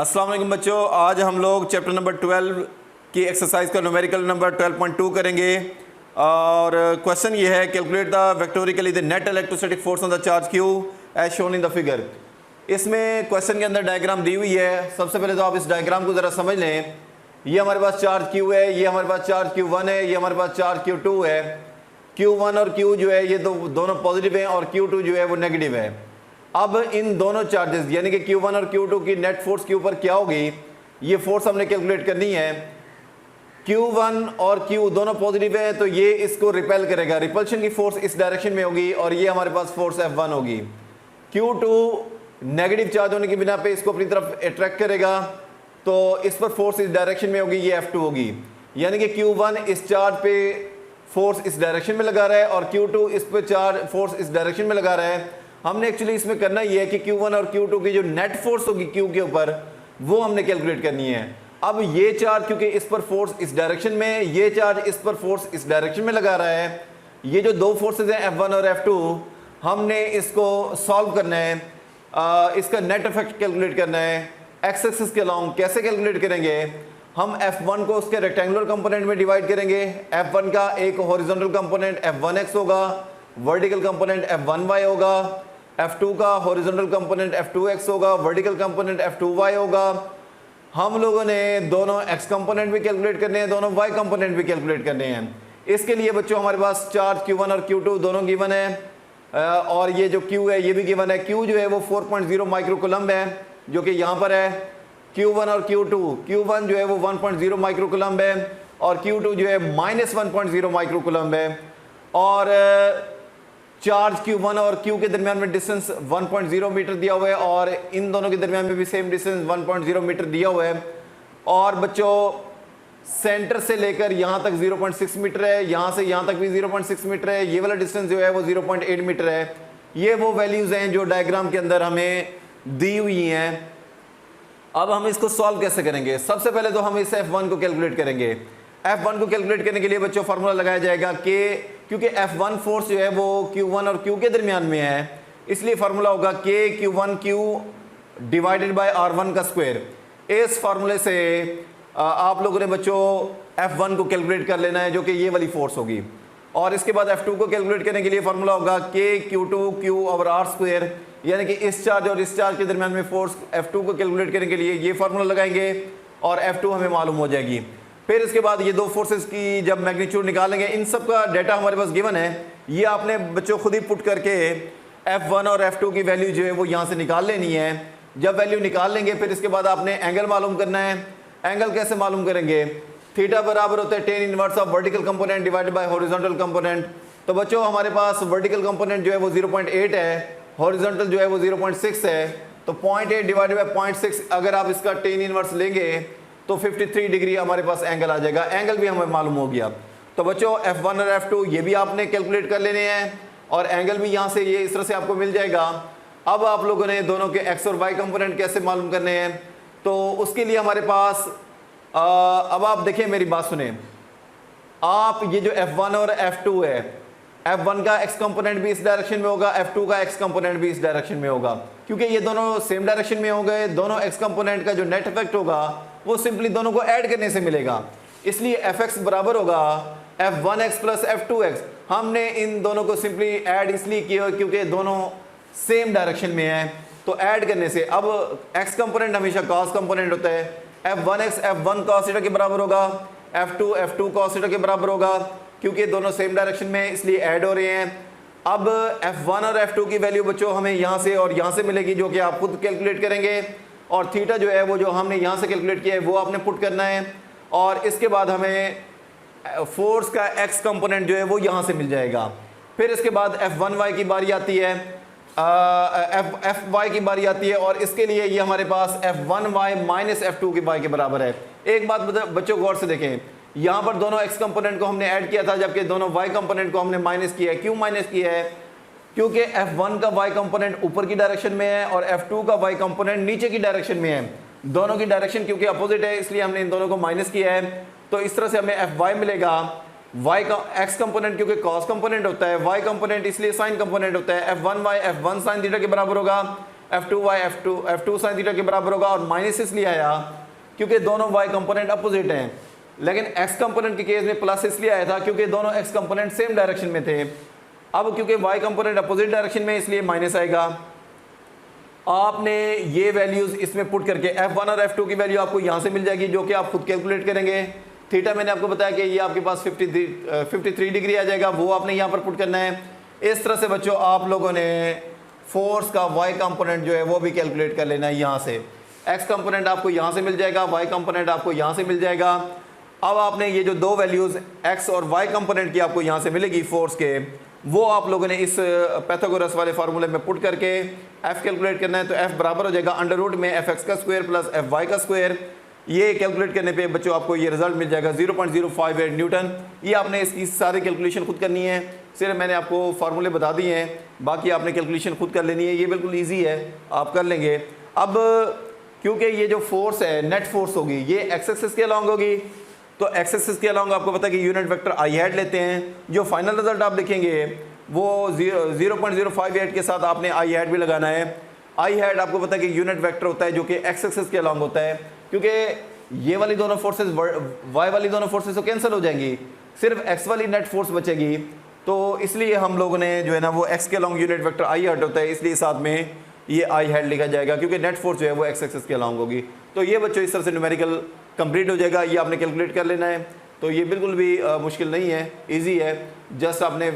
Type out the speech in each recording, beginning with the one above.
अस्सलाम वालेकुम बच्चों, आज हम लोग चैप्टर नंबर 12 की एक्सरसाइज का न्यूमेरिकल नंबर 12.2 करेंगे और क्वेश्चन ये है calculate the vectorially the net electrostatic force on the charge Q as shown in the figure. इसमें क्वेश्चन के अंदर डायग्राम दी हुई है। सबसे पहले तो आप इस डायग्राम को ज़रा समझ लें। ये हमारे पास चार्ज क्यू है, ये हमारे पास चार्ज Q1 है, ये हमारे पास चार्ज Q2 है। Q1 और Q जो है ये दोनों पॉजिटिव हैं और Q2 जो है वो नेगेटिव है। अब इन दोनों चार्जेस यानी कि Q1 और Q2 की नेट फोर्स के ऊपर क्या होगी, ये फोर्स हमने कैलकुलेट करनी है। Q1 और Q दोनों पॉजिटिव है तो ये इसको रिपेल करेगा, रिपल्शन की फोर्स इस डायरेक्शन में होगी और ये हमारे पास फोर्स F1 होगी। Q2 नेगेटिव चार्ज होने की बिना पे इसको अपनी तरफ अट्रैक्ट करेगा तो इस पर फोर्स इस डायरेक्शन में होगी, ये F2 होगी। यानी कि Q1 इस चार्ज पे फोर्स इस डायरेक्शन में लगा रहा है और Q2 इस पे चार्ज फोर्स इस डायरेक्शन में लगा रहा है। हमने एक्चुअली इसमें करना ये है कि Q1 और Q2 की जो नेट फोर्स होगी Q के ऊपर वो हमने कैलकुलेट करनी है। अब ये चार्ज क्योंकि इस पर फोर्स इस डायरेक्शन में, ये चार्ज इस पर फोर्स इस डायरेक्शन में लगा रहा है, ये जो दो फोर्सेज हैं F1 और F2 हमने इसको सॉल्व करना है। इसका नेट इफेक्ट कैलकुलेट करना है। एक्स एक्सिस के अलॉन्ग कैसे कैलकुलेट करेंगे, हम F1 को उसके रेक्टेंगुलर कंपोनेंट में डिवाइड करेंगे। F1 का एक हॉरिजॉन्टल कंपोनेंट F1x होगा, वर्टिकल कंपोनेंट F1y होगा। F2 का हॉरिजॉन्टल कंपोनेंट F2x होगा, वर्टिकल कंपोनेंट F2y होगा। हम लोगों ने दोनों x कंपोनेंट भी कैलकुलेट करने हैं, दोनों y कंपोनेंट भी कैलकुलेट करने हैं। इसके लिए बच्चों हमारे पास चार्ज Q1 और Q2 दोनों गिवन है और ये जो Q है ये भी गिवन है। Q जो है वो 4.0 माइक्रोकूलम्ब है जो कि यहाँ पर है। Q1 और Q2, Q1 जो है वो 1.0 माइक्रोकूलम्ब है और Q2 जो है -1.0 माइक्रोकूलम्ब है। और चार्ज Q1 और Q के दरमियान में डिस्टेंस 1.0 मीटर दिया हुआ है और इन दोनों के दरमियान में भी सेम डिस्टेंस 1.0 मीटर दिया हुआ है। और बच्चों सेंटर से लेकर यहाँ तक 0.6 मीटर है, यहाँ से यहाँ तक भी 0.6 मीटर है। ये वाला डिस्टेंस जो है वो 0.8 मीटर है। ये वो वैल्यूज़ हैं जो डायग्राम के अंदर हमें दी हुई हैं। अब हम इसको सॉल्व कैसे करेंगे, सबसे पहले तो हम इस F1 को कैलकुलेट करेंगे। F1 को कैलकुलेट करने के लिए बच्चों फार्मूला लगाया जाएगा कि क्योंकि F1 फोर्स जो है वो Q1 और Q के दरमियान में है, इसलिए फार्मूला होगा K Q1Q divided by R1 का स्क्वायर। इस फार्मूले से आप लोगों ने बच्चों F1 को कैलकुलेट कर लेना है जो कि ये वाली फोर्स होगी। और इसके बाद F2 को कैलकुलेट करने के लिए फार्मूला होगा K Q2Q over R square, यानी कि इस चार्ज और इस चार्ज के दरमियान में फोर्स F2 को कैलकुलेट करने के लिए ये फार्मूला लगाएंगे और F2 हमें मालूम हो जाएगी। फिर इसके बाद ये दो फोर्सेस की जब मैग्नीट्यूड निकालेंगे, इन सब का डाटा हमारे पास गिवन है, ये आपने बच्चों खुद ही पुट करके F1 और F2 की वैल्यू जो है वो यहाँ से निकाल लेनी है। जब वैल्यू निकाल लेंगे फिर इसके बाद आपने एंगल मालूम करना है। एंगल कैसे मालूम करेंगे, थीटा बराबर होता है tan inverse of vertical component divided by horizontal component. तो बच्चों हमारे पास वर्टिकल कंपोनेंट जो है वो 0.8 है, हॉरिजॉन्टल जो है वो 0.6 है। तो 0.8 डिवाइडेड बाय 0.6 अगर आप इसका tan इनवर्स लेंगे तो 53 डिग्री हमारे पास एंगल आ जाएगा। एंगल भी हमें मालूम हो गया। तो बच्चों F1 और F2 ये भी आपने कैलकुलेट कर लेने हैं और एंगल भी यहाँ से ये इस तरह से आपको मिल जाएगा। अब आप लोगों ने दोनों के x और y कंपोनेंट कैसे मालूम करने हैं, तो उसके लिए हमारे पास अब आप देखें, मेरी बात सुने आप, ये जो F1 और F2 है, F1 का x कंपोनेंट भी इस डायरेक्शन में होगा, F2 का x कंपोनेंट भी इस डायरेक्शन में होगा। क्योंकि ये दोनों सेम डायरेक्शन में हो गए, दोनों x कंपोनेंट का जो नेट इफेक्ट होगा वो सिंपली दोनों को ऐड करने से मिलेगा। इसलिए Fx बराबर होगा F1x प्लस F2x। हमने इन दोनों को सिंपली ऐड इसलिए किया क्योंकि दोनों सेम डायरेक्शन में है, तो ऐड करने से अब x कंपोनेंट हमेशा cos कंपोनेंट होता है। F1x F1 cos थीटा के बराबर होगा, F2 F2 cos थीटा के बराबर होगा, क्योंकि दोनों सेम डायरेक्शन में इसलिए ऐड हो रहे हैं। अब F1 और F2 की वैल्यू बच्चों हमें यहाँ से और यहाँ से मिलेगी जो कि आप खुद कैलकुलेट करेंगे। और थीटा जो है वो जो हमने यहाँ से कैलकुलेट किया है वो आपने पुट करना है। और इसके बाद हमें फोर्स का x कंपोनेंट जो है वो यहाँ से मिल जाएगा। फिर इसके बाद F1y की बारी आती है, Fy की बारी आती है और इसके लिए ये हमारे पास F1y माइनस F2 की y के बराबर है। एक बात बच्चों गौर से देखें, यहाँ पर दोनों x कंपोनेंट को हमने ऐड किया था जबकि दोनों y कंपोनेंट को हमने माइनस किया है। क्यों माइनस किया है, क्योंकि F1 का y कंपोनेंट ऊपर की डायरेक्शन में है और F2 का y कंपोनेंट नीचे की डायरेक्शन में है। दोनों की डायरेक्शन क्योंकि अपोजिट है इसलिए हमने इन दोनों को माइनस किया है। तो इस तरह से हमें Fy मिलेगा। y का x कंपोनेंट क्योंकि cos कंपोनेंट होता है, y कंपोनेंट इसलिए sin कंपोनेंट होता है। F1y F1 sin थीटा के बराबर होगा। f2y f2 साइन थीटा के बराबर होगा, और माइनस इसलिए आया क्योंकि दोनों y कंपोनेंट अपोजिट हैं। लेकिन x कंपोनेंट के केस में प्लस इसलिए आया था क्योंकि दोनों x कंपोनेंट सेम डायरेक्शन में थे। अब क्योंकि y कंपोनेंट अपोजिट डायरेक्शन में इसलिए माइनस आएगा। आपने ये वैल्यूज इसमें पुट करके f1 और f2 की वैल्यू आपको यहाँ से मिल जाएगी, जो कि आप खुद कैलकुलेट करेंगे। थीटा मैंने आपको बताया कि ये आपके पास 53 डिग्री आ जाएगा, वो आपने यहाँ पर पुट करना है। इस तरह से बच्चों आप लोगों ने फोर्स का y कंपोनेंट जो है वो भी कैलकुलेट कर लेना है। यहाँ से x कंपोनेंट आपको यहाँ से मिल जाएगा, y कंपोनेंट आपको यहाँ से मिल जाएगा। अब आपने ये जो दो वैल्यूज़ x और y कंपोनेंट की आपको यहाँ से मिलेगी फोर्स के, वो आप लोगों ने इस पैथागोरस वाले फार्मूले में पुट करके f कैलकुलेट करना है। तो f बराबर हो जाएगा अंडर रूट में fx का स्क्वायर प्लस fy का स्क्वायर। ये कैलकुलेट करने पे बच्चों आपको ये रिजल्ट मिल जाएगा 0.058 न्यूटन। ये आपने इसकी सारी कैलकुलेशन खुद करनी है, सिर्फ मैंने आपको फार्मूले बता दिए हैं, बाकी आपने कैलकुलेशन खुद कर लेनी है। ये बिल्कुल ईजी है, आप कर लेंगे। अब क्योंकि ये जो फोर्स है नेट फोर्स होगी, ये एक्स एक्सिस के अलॉन्ग होगी, तो एक्स एक्सिस के अलॉन्ग आपको पता है कि यूनिट वेक्टर आई हैड लेते हैं। जो फाइनल रिजल्ट आप लिखेंगे वो 0.058 के साथ आपने आई हैड भी लगाना है। आई हैड आपको पता है कि यूनिट वेक्टर होता है जो कि एक्स एक्सिस के अलॉन्ग होता है, क्योंकि ये वाली दोनों फोर्सेस वाई वाली दोनों फोर्सेस तो कैंसिल हो जाएंगी, सिर्फ एक्स वाली नेट फोर्स बचेगी। तो इसलिए हम लोगों ने जो है ना वो एक्स के along unit vector I had होता है, इसलिए साथ में ये आई हैड लिखा जाएगा क्योंकि नेट फोर्स जो है वो एक्स एक्सिस के अलॉन्ग होगी। तो ये बच्चों इस तरह से न्यूमेरिकल कंप्लीट हो जाएगा। ये आपने कैलकुलेट कर लेना है, तो ये बिल्कुल भी मुश्किल नहीं है, इजी है। जस्ट आपने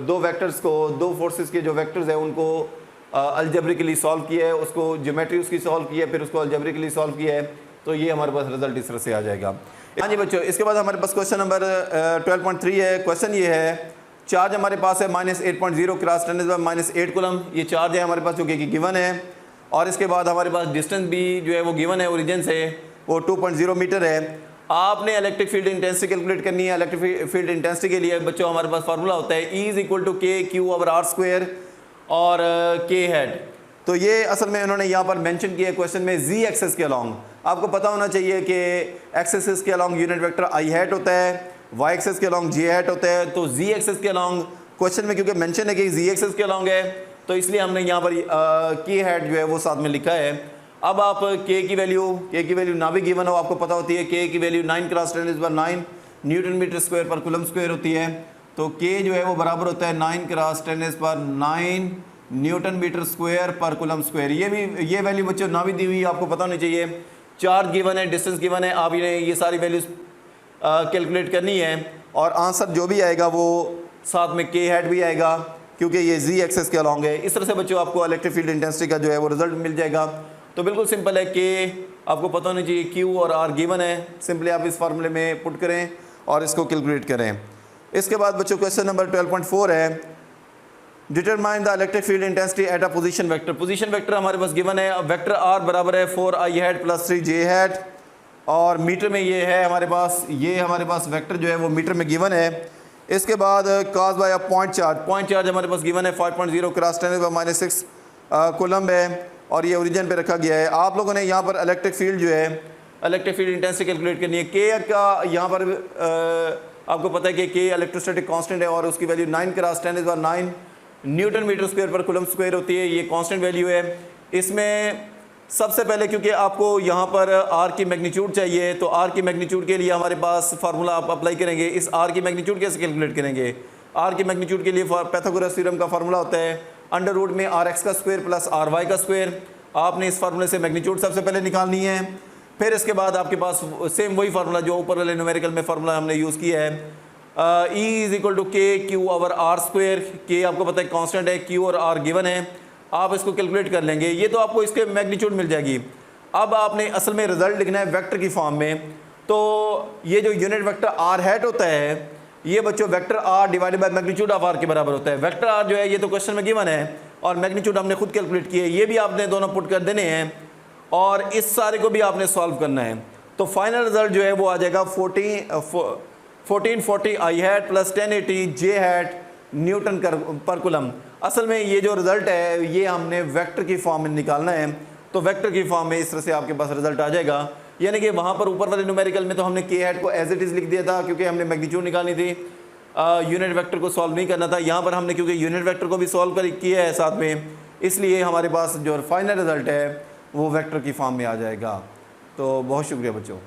दो वेक्टर्स को, दो फोर्सेस के जो वेक्टर्स हैं उनको अलजेब्रिकली सॉल्व किया है, उसको ज्योमेट्री उसकी सॉल्व की है, फिर उसको अलजेब्रिकली सॉल्व किया है, तो ये हमारे पास रिजल्ट इस तरह से आ जाएगा। हाँ जी बच्चों, इसके बाद हमारे पास क्वेश्चन नंबर 12.3 है। क्वेश्चन ये है, चार्ज हमारे पास है -8.0 क्रॉस 10⁻⁸ कूलम, ये चार्ज है हमारे पास जो कि गिवन है। और इसके बाद हमारे पास डिस्टेंस भी जो है वो गिवन है ओरिजिन से, वो 2.0 मीटर है। आपने इलेक्ट्रिक फील्ड इंटेंसिटी कैलकुलेट करनी है। इलेक्ट्रिक फील्ड इंटेंसिटी के लिए बच्चों हमारे पास फार्मूला होता है E = k/r² और k हेड। तो ये असल में उन्होंने यहाँ पर मेंशन किया है क्वेश्चन में z एक्सेस के अलॉन्ग। आपको पता होना चाहिए कि x एक्सेस के अलॉन्ग यूनिट वेक्टर आई हैट होता है, y एक्सेस के अलॉन्ग j हैट होता है। तो z एक्सेस के अलॉन्ग क्वेश्चन में क्योंकि मेंशन है कि z एक्सेस के अलॉन्ग है, तो इसलिए हमने यहाँ पर k हैट जो है वो साथ में लिखा है। अब आप k की वैल्यू ना भी गिवन हो, आपको पता होती है k की वैल्यू 9 × 10⁻⁹ न्यूटन मीटर स्क्वायर पर कूलम स्क्वायर होती है। तो k जो है वो बराबर होता है 9 × 10⁻⁹ न्यूटन मीटर स्क्वायर पर कूलम स्क्वायर। ये वैल्यू बच्चों ना भी दी हुई आपको पता होनी चाहिए। चार्ज गिवन है, डिस्टेंस गिवन है, आप ये सारी वैल्यूज कैलकुलेट करनी है और आंसर जो भी आएगा वो साथ में k हैट भी आएगा क्योंकि ये z एक्सेस के अलॉन्ग है। इस तरह से बच्चों आपको इलेक्ट्रिक फील्ड इंटेंसिटी का जो है वो रिजल्ट मिल जाएगा। तो बिल्कुल सिंपल है, k आपको पता होना चाहिए, q और r गिवन है, सिंपली आप इस फार्मूले में पुट करें और इसको कैलकुलेट करें। इसके बाद बच्चों क्वेश्चन नंबर 12.4 है, determine the electric field intensity at a position vector. Position vector हमारे पास गिवन है, वेक्टर r बराबर है 4i hat plus 3j hat, और मीटर में ये है हमारे पास, ये हमारे पास वेक्टर जो है वो मीटर में गिवन है। इसके बाद cause by a point charge हमारे पास गिवन है 5.0 क्रॉस 10⁻⁶ कूलम है और ये ओरिजिन पे रखा गया है। आप लोगों ने यहाँ पर इलेक्ट्रिक फील्ड जो है, इलेक्ट्रिक फील्ड इंटेंसिटी कैलकुलेट करनी है। के का यहाँ पर आपको पता है कि के इलेक्ट्रोस्टैटिक कांस्टेंट है और उसकी वैल्यू 9 × 10⁻⁹ न्यूटन मीटर स्क्वायर पर कूलम स्क्वायर होती है, ये कांस्टेंट वैल्यू है। इसमें सबसे पहले क्योंकि आपको यहाँ पर r की मैग्नीट्यूड चाहिए, तो r की मैग्नीट्यूड के लिए हमारे पास फार्मूला आप अप्लाई करेंगे। इस r की मैग्नीट्यूड कैसे कैलकुलेट करेंगे? r की मैग्नीट्यूड के लिए पैथागोरस थ्योरम का फार्मूला होता है अंडर रूट में rx का स्क्वायर प्लस ry का स्क्वायर। आपने इस फार्मूले से मैग्नीट्यूड सबसे पहले निकालनी है, फिर इसके बाद आपके पास सेम वही फार्मूला जो ऊपर वाले न्यूमेरिकल में फार्मूला हमने यूज़ किया है, E = k/r²। k आपको पता है कांस्टेंट है, q और r गिवन है, आप इसको कैलकुलेट कर लेंगे, ये तो आपको इसके मैग्नीट्यूड मिल जाएगी। अब आपने असल में रिजल्ट लिखना है वेक्टर की फॉर्म में। तो ये जो यूनिट वेक्टर r हैट होता है, ये बच्चों vector r divided by magnitude of r के बराबर होता है। वेक्टर r जो है ये तो क्वेश्चन में गिवन है और मैग्नीट्यूड हमने खुद कैलकुलेट किया है, ये भी आपने दोनों पुट कर देने हैं और इस सारे को भी आपने सॉल्व करना है। तो फाइनल रिजल्ट जो है वो आ जाएगा 1440 आई हैट प्लस 1080 जे हैट न्यूटन पर कूलम। असल में ये जो रिजल्ट है ये हमने वेक्टर की फॉर्म में निकालना है, तो वेक्टर की फॉर्म में इस तरह से आपके पास रिजल्ट आ जाएगा। यानी कि वहाँ पर ऊपर वाले न्यूमेरिकल में तो हमने के हैट को एज इट इज़ लिख दिया था क्योंकि हमने मैग्नीट्यूड निकालनी थी, यूनिट वेक्टर को सॉल्व नहीं करना था। यहाँ पर हमने क्योंकि यूनिट वेक्टर को भी सॉल्व किया है साथ में, इसलिए हमारे पास जो फाइनल रिज़ल्ट है वो वेक्टर की फॉर्म में आ जाएगा। तो बहुत शुक्रिया बच्चों।